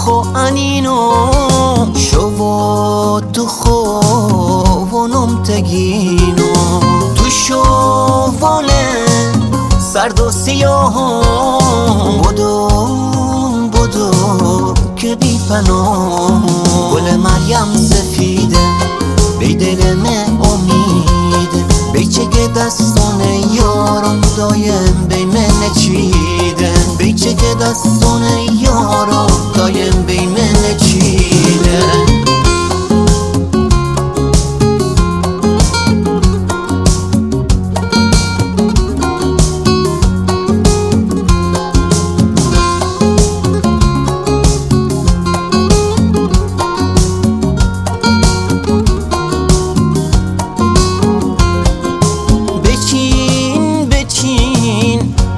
خو انینو شو تو خوونم تگینو تو شواله سرد و سیاهم بدو که بی پناه گل مریم سفیده بی دلم امیده بی چه دستان یارم دایم بی من چیده بی چه دستان یارم دایم بی من چیده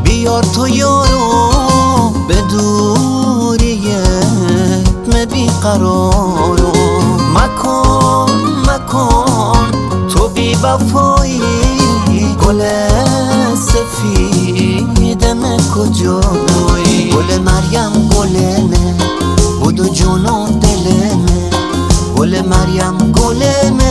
بیار تو یارو به دوریت بی قرارو مکن تو بی وفایی گل سفیدم کجایی گل مریم گلمه بودو جون و دلمه گل مریم گلمه